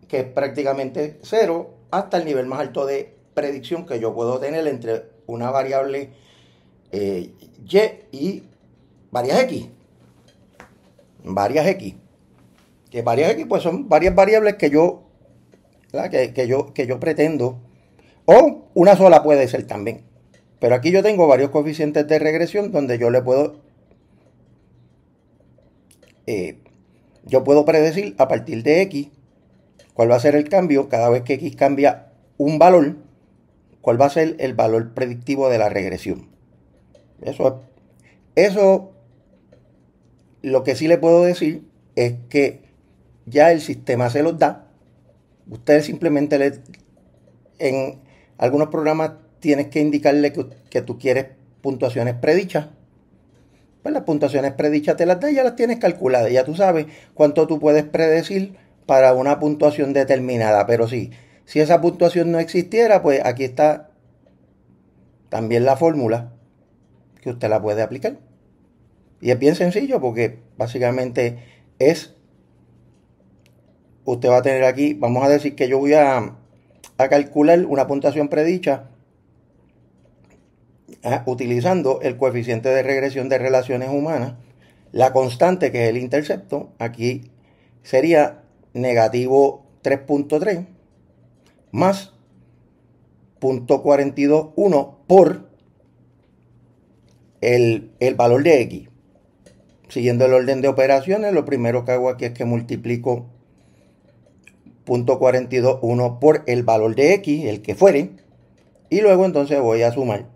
que es prácticamente 0 hasta el nivel más alto de predicción que yo puedo tener entre una variable Y y varias X. Que varias X pues son varias variables que yo pretendo, o una sola puede ser también. Pero aquí yo tengo varios coeficientes de regresión donde yo puedo predecir a partir de X ¿Cuál va a ser el cambio? Cada vez que X cambia un valor, ¿cuál va a ser el valor predictivo de la regresión? Eso lo que sí le puedo decir es que ya el sistema se los da. Ustedes simplemente en algunos programas tienes que indicarle que tú quieres puntuaciones predichas. Pues las puntuaciones predichas te las da y ya las tienes calculadas. Ya tú sabes cuánto tú puedes predecir para una puntuación determinada. Pero sí, si esa puntuación no existiera, pues aquí está también la fórmula que usted la puede aplicar. Y es bien sencillo porque básicamente usted va a tener aquí, vamos a decir que yo voy a calcular una puntuación predicha utilizando el coeficiente de regresión de relaciones humanas, la constante que es el intercepto, aquí sería negativo 3.3 más 0.421 por el valor de X. Siguiendo el orden de operaciones, lo primero que hago aquí es que multiplico 0.421 por el valor de X, el que fuere, y luego entonces voy a sumar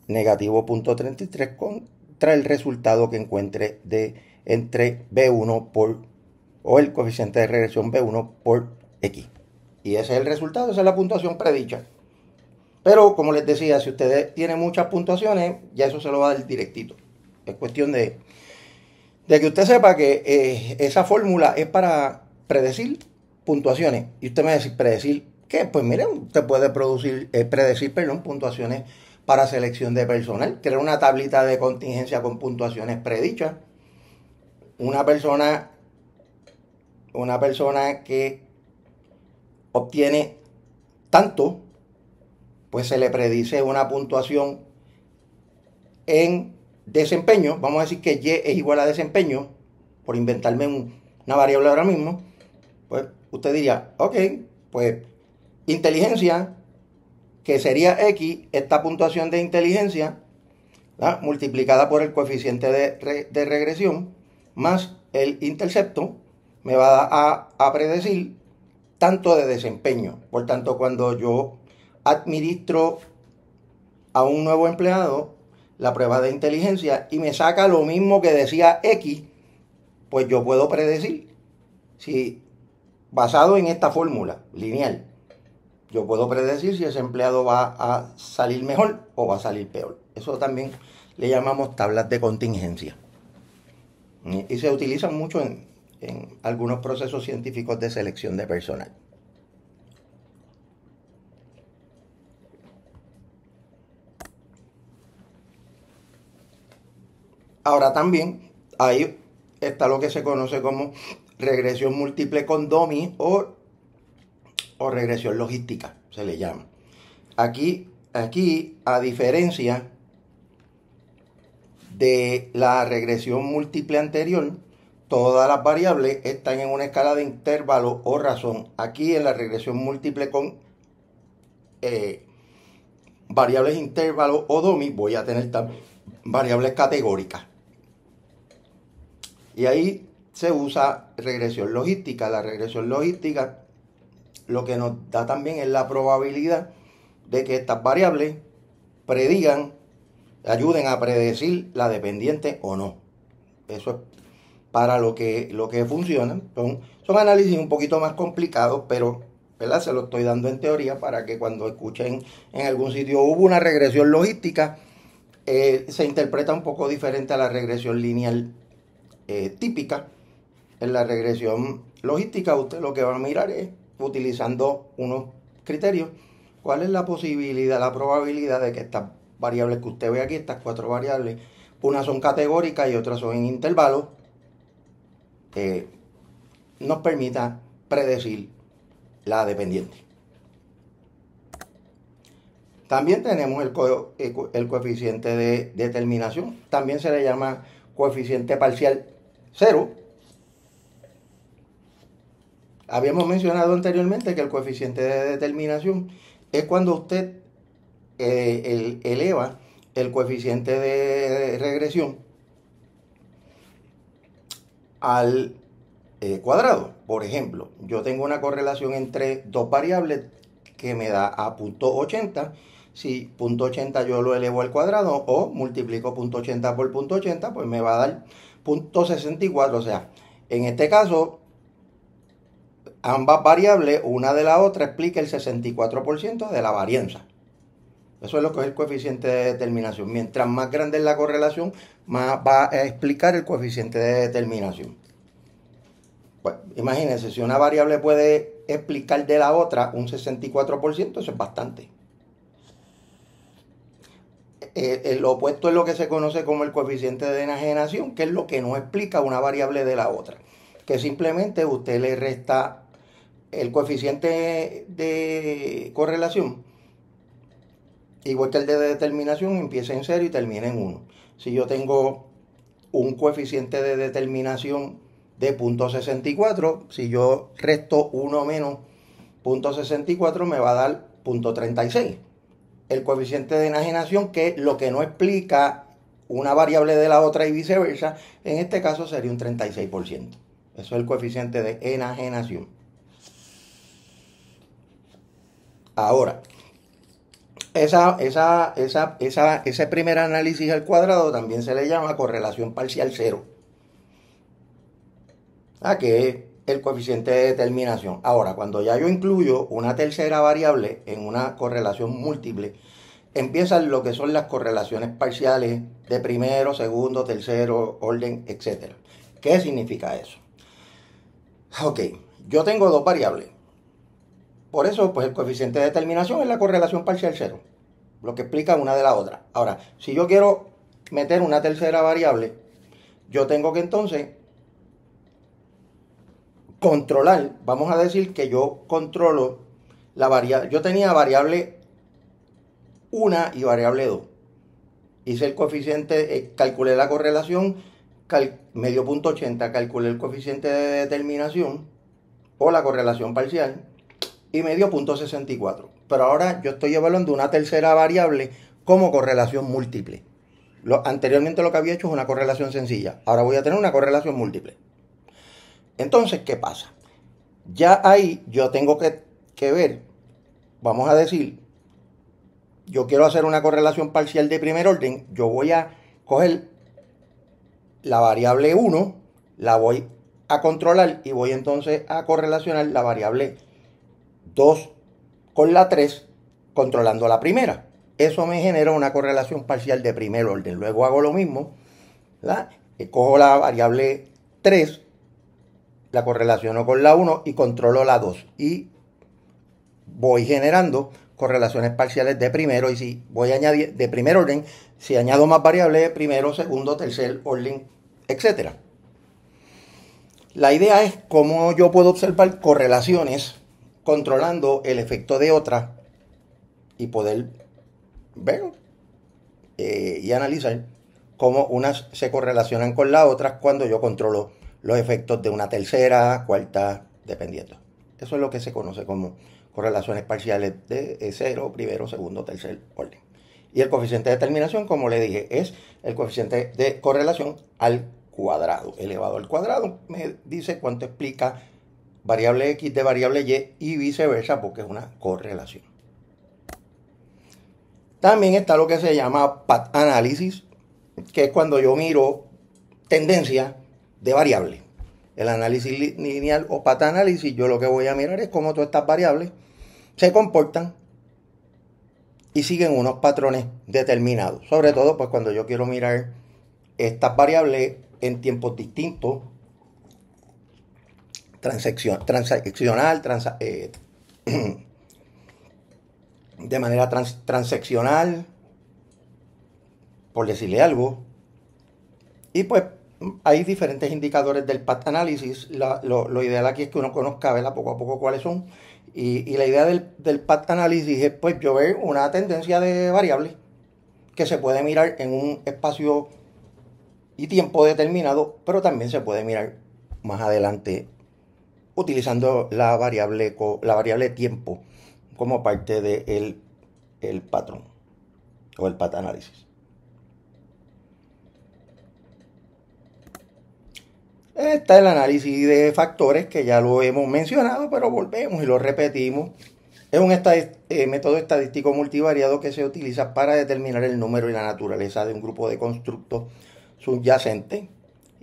negativo 0.33 contra el resultado que encuentre entre B1 o el coeficiente de regresión B1 por X. Y ese es el resultado, esa es la puntuación predicha. Pero como les decía, si ustedes tienen muchas puntuaciones, ya eso se lo va a dar directito. Es cuestión de que usted sepa que esa fórmula es para predecir puntuaciones. Y usted me va a decir, ¿predecir qué? Pues miren, usted puede predecir puntuaciones para selección de personal. Crear una tablita de contingencia con puntuaciones predichas. Una persona que obtiene tanto, pues se le predice una puntuación en desempeño. Vamos a decir que Y es igual a desempeño, por inventarme una variable ahora mismo. Pues usted diría, ok, pues inteligencia, que sería X, esta puntuación de inteligencia, ¿verdad?, multiplicada por el coeficiente de regresión, más el intercepto, me va a predecir tanto de desempeño. Por tanto, cuando yo administro a un nuevo empleado la prueba de inteligencia y me saca lo mismo que decía X, pues yo puedo predecir, si basado en esta fórmula lineal, yo puedo predecir si ese empleado va a salir mejor o va a salir peor. Eso también le llamamos tablas de contingencia. Y se utilizan mucho en algunos procesos científicos de selección de personal. Ahora también ahí está lo que se conoce como regresión múltiple con dummy o regresión logística, se le llama. Aquí, a diferencia de la regresión múltiple anterior, todas las variables están en una escala de intervalo o razón. Aquí en la regresión múltiple con variables intervalo o dummy voy a tener también variables categóricas. Y ahí se usa regresión logística. La regresión logística lo que nos da también es la probabilidad de que estas variables ayuden a predecir la dependiente o no. Eso es para lo que funcionan. Son análisis un poquito más complicados, pero ¿verdad?, se lo estoy dando en teoría para que cuando escuchen en algún sitio hubo una regresión logística, se interpreta un poco diferente a la regresión lineal típica. En la regresión logística usted lo que va a mirar es, utilizando unos criterios, cuál es la posibilidad, la probabilidad de que estas variables que usted ve aquí, estas 4 variables, unas son categóricas y otras son en intervalos, nos permita predecir la dependiente. También tenemos el coeficiente de determinación, también se le llama coeficiente parcial 0. Habíamos mencionado anteriormente que el coeficiente de determinación es cuando usted eleva el coeficiente de regresión al cuadrado. Por ejemplo, yo tengo una correlación entre dos variables que me da a punto 80. Si punto 80 yo lo elevo al cuadrado o multiplico punto 80 por punto 80, pues me va a dar punto 64. O sea, en este caso, ambas variables, una de la otra, explica el 64% de la varianza. Eso es lo que es el coeficiente de determinación. Mientras más grande es la correlación, más va a explicar el coeficiente de determinación. Pues imagínense, si una variable puede explicar de la otra un 64%, eso es bastante. El opuesto es lo que se conoce como el coeficiente de enajenación, que es lo que no explica una variable de la otra. Que simplemente usted le resta el coeficiente de correlación, igual que el de determinación, empieza en 0 y termina en 1. Si yo tengo un coeficiente de determinación de 0.64, si yo resto 1 menos 0.64 me va a dar 0.36. El coeficiente de enajenación, que es lo que no explica una variable de la otra y viceversa, en este caso sería un 36%. Eso es el coeficiente de enajenación. Ahora, ese primer análisis al cuadrado también se le llama correlación parcial cero, que es el coeficiente de determinación. Ahora, cuando ya yo incluyo una tercera variable en una correlación múltiple, empiezan lo que son las correlaciones parciales de primero, segundo, tercero, orden, etc. ¿Qué significa eso? Ok, yo tengo dos variables. Por eso, pues el coeficiente de determinación es la correlación parcial cero, lo que explica una de la otra. Ahora, si yo quiero meter una tercera variable, yo tengo que entonces controlar, vamos a decir que yo controlo la variable, yo tenía variable 1 y variable 2. Hice el coeficiente, calculé la correlación, medio punto 80, calculé el coeficiente de determinación o la correlación parcial y medio punto 64. Pero ahora yo estoy evaluando una tercera variable como correlación múltiple. Anteriormente lo que había hecho es una correlación sencilla. Ahora voy a tener una correlación múltiple. Entonces, ¿qué pasa? Ya ahí yo tengo que ver, vamos a decir, yo quiero hacer una correlación parcial de primer orden, yo voy a coger la variable 1, la voy a controlar y voy entonces a correlacionar la variable 2 con la 3, controlando la primera. Eso me genera una correlación parcial de primer orden. Luego hago lo mismo, ¿verdad? Cojo la variable 3, la correlaciono con la 1 y controlo la 2. Y voy generando correlaciones parciales de primero, y si voy a añadir de primer orden, si añado más variables de primero, segundo, tercer orden, etc. La idea es cómo yo puedo observar correlaciones controlando el efecto de otras y poder ver y analizar cómo unas se correlacionan con las otras cuando yo controlo los efectos de una tercera, cuarta, dependiendo. Eso es lo que se conoce como correlaciones parciales de 0, primero, segundo, tercer orden. Y el coeficiente de determinación, como le dije, es el coeficiente de correlación al cuadrado. Elevado al cuadrado me dice cuánto explica variable X de variable Y y viceversa, porque es una correlación. También está lo que se llama path análisis, que es cuando yo miro tendencia de variables. El análisis lineal o path análisis, yo lo que voy a mirar es cómo todas estas variables se comportan y siguen unos patrones determinados. Sobre todo, pues cuando yo quiero mirar estas variables en tiempos distintos, transaccional, de manera transaccional, por decirle algo. Y pues hay diferentes indicadores del path análisis. Lo ideal aquí es que uno conozca, ¿verdad?, poco a poco cuáles son. Y la idea del path análisis es pues yo ver una tendencia de variables que se puede mirar en un espacio y tiempo determinado, pero también se puede mirar más adelante utilizando la variable tiempo como parte del patrón o el path análisis. Está el análisis de factores, que ya lo hemos mencionado, pero volvemos y lo repetimos. Es un método estadístico multivariado que se utiliza para determinar el número y la naturaleza de un grupo de constructos subyacentes.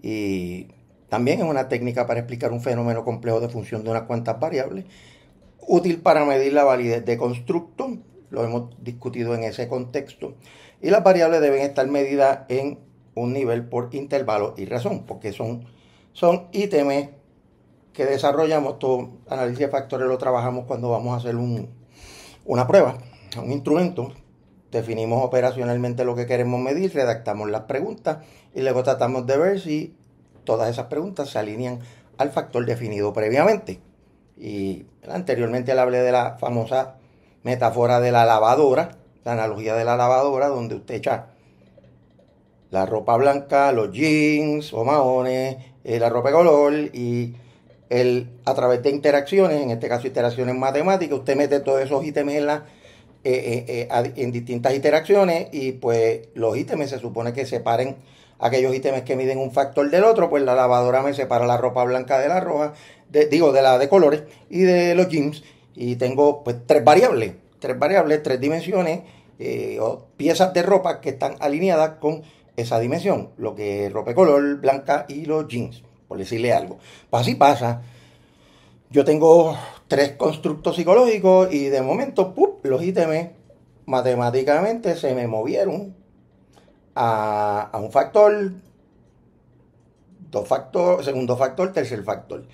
Y también es una técnica para explicar un fenómeno complejo de función de unas cuantas variables. Útil para medir la validez de constructos. Lo hemos discutido en ese contexto. Y las variables deben estar medidas en un nivel por intervalo y razón, porque son ítems que desarrollamos. Todo análisis de factores lo trabajamos cuando vamos a hacer una prueba, un instrumento. Definimos operacionalmente lo que queremos medir, redactamos las preguntas y luego tratamos de ver si todas esas preguntas se alinean al factor definido previamente. Y anteriormente le hablé de la famosa metáfora de la lavadora, la analogía de la lavadora, donde usted echa la ropa blanca, los jeans o maones, la ropa de color, y a través de interacciones, en este caso interacciones matemáticas, usted mete todos esos ítems en distintas interacciones, y pues los ítems se supone que separen aquellos ítems que miden un factor del otro. Pues la lavadora me separa la ropa blanca de la roja, de la de colores y de los jeans, y tengo pues tres variables, tres dimensiones, o piezas de ropa que están alineadas con esa dimensión, lo que es ropa de color, blanca y los jeans, por decirle algo. Pues así pasa. Yo tengo tres constructos psicológicos y de momento, los ítems matemáticamente se me movieron a un factor, segundo factor, tercer factor.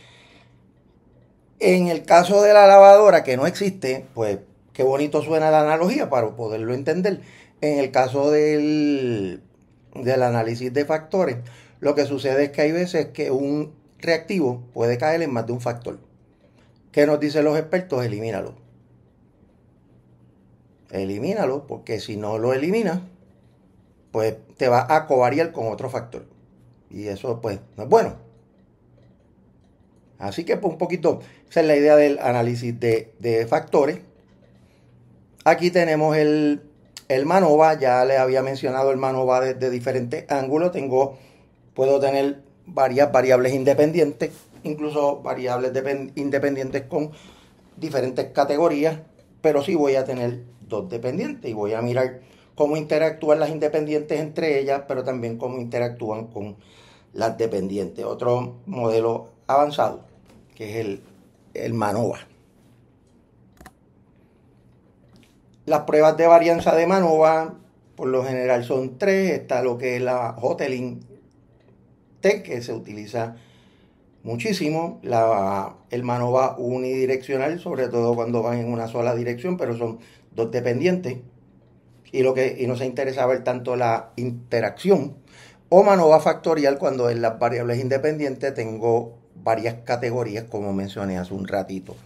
En el caso de la lavadora, que no existe, pues qué bonito suena la analogía para poderlo entender. En el caso del análisis de factores, lo que sucede es que hay veces que un reactivo puede caer en más de un factor. ¿Qué nos dicen los expertos? Elimínalo. Elimínalo, porque si no lo eliminas, pues te va a covariar con otro factor. Y eso pues no es bueno. Así que pues un poquito, esa es la idea del análisis de factores. Aquí tenemos el MANOVA. Ya les había mencionado el MANOVA desde diferentes ángulos. Puedo tener varias variables independientes, incluso variables independientes con diferentes categorías, pero sí voy a tener dos dependientes y voy a mirar cómo interactúan las independientes entre ellas, pero también cómo interactúan con las dependientes. Otro modelo avanzado, que es el MANOVA. Las pruebas de varianza de MANOVA por lo general son tres. Está lo que es la Hotelling T, que se utiliza muchísimo, el MANOVA unidireccional, sobre todo cuando van en una sola dirección, pero son dos dependientes, y no se interesa ver tanto la interacción. O MANOVA factorial, cuando en las variables independientes tengo varias categorías, como mencioné hace un ratito.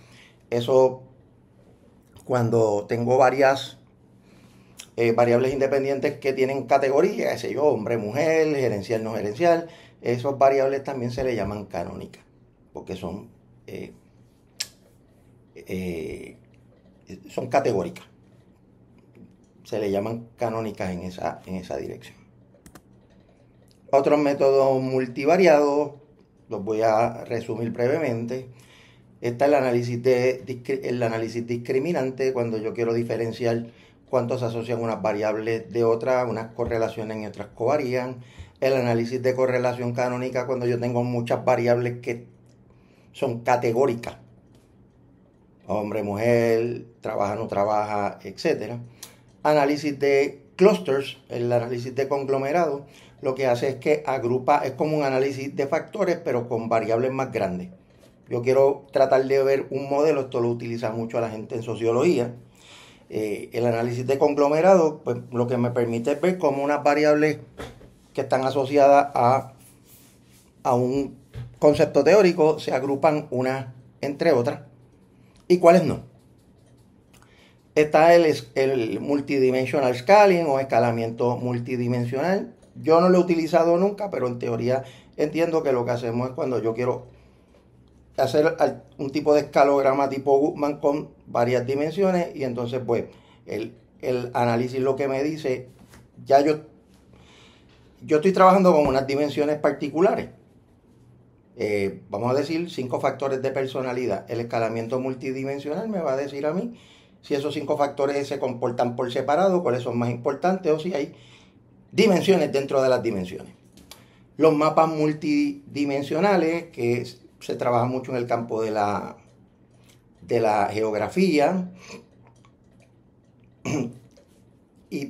Eso, cuando tengo varias variables independientes que tienen categorías, qué sé yo, hombre, mujer, gerencial, no gerencial, esas variables también se le llaman canónicas, porque son categóricas. Se le llaman canónicas en esa dirección. Otros métodos multivariados, los voy a resumir brevemente. Está el análisis discriminante, cuando yo quiero diferenciar cuánto se asocian unas variables de otras, unas correlaciones y otras covarían. El análisis de correlación canónica, cuando yo tengo muchas variables que son categóricas. Hombre, mujer, trabaja, no trabaja, etc. Análisis de clusters, el análisis de conglomerado, lo que hace es que agrupa, es como un análisis de factores, pero con variables más grandes. Yo quiero tratar de ver un modelo, esto lo utiliza mucho la gente en sociología. El análisis de conglomerado, pues lo que me permite es ver cómo unas variables que están asociadas a un concepto teórico se agrupan unas entre otras y cuáles no. Está el multidimensional scaling o escalamiento multidimensional. Yo no lo he utilizado nunca, pero en teoría entiendo que lo que hacemos es cuando yo quiero hacer un tipo de escalograma tipo Gutmann con varias dimensiones, y entonces pues el análisis lo que me dice, ya yo estoy trabajando con unas dimensiones particulares, Vamos a decir 5 factores de personalidad. El escalamiento multidimensional me va a decir a mí si esos 5 factores se comportan por separado, cuáles son más importantes o si hay dimensiones dentro de las dimensiones. Los mapas multidimensionales, que se trabaja mucho en el campo de la geografía,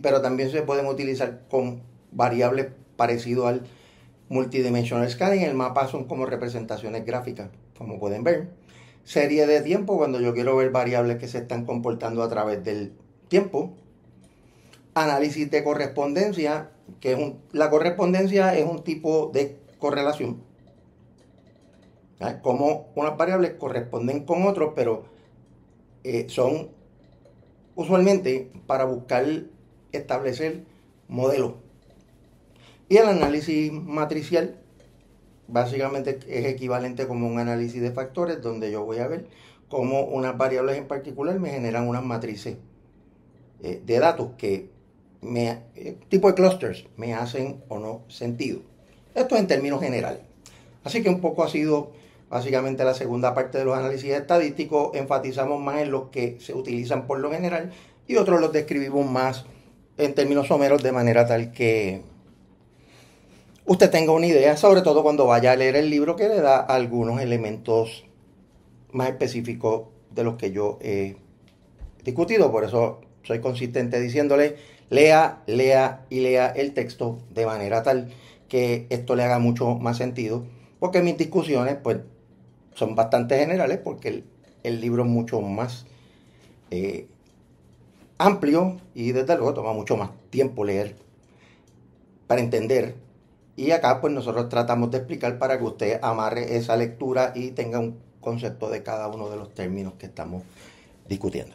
pero también se pueden utilizar con variables parecidas al multidimensional scanning. El mapa son como representaciones gráficas, como pueden ver. Serie de tiempo, cuando yo quiero ver variables que se están comportando a través del tiempo. Análisis de correspondencia, que la correspondencia es un tipo de correlación. Como unas variables corresponden con otros, pero son usualmente para buscar establecer modelos. Y el análisis matricial básicamente es equivalente como un análisis de factores, donde yo voy a ver cómo unas variables en particular me generan unas matrices de datos que tipo de clusters me hacen o no sentido. Esto en términos generales. Así que un poco ha sido básicamente la segunda parte de los análisis estadísticos. Enfatizamos más en los que se utilizan por lo general y otros los describimos más en términos someros, de manera tal que usted tenga una idea, sobre todo cuando vaya a leer el libro, que le da algunos elementos más específicos de los que yo he discutido. Por eso soy consistente diciéndole: lea, lea y lea el texto, de manera tal que esto le haga mucho más sentido, porque mis discusiones pues son bastante generales, porque el libro es mucho más amplio y desde luego toma mucho más tiempo leer para entender. Y acá pues nosotros tratamos de explicar para que usted amarre esa lectura y tenga un concepto de cada uno de los términos que estamos discutiendo.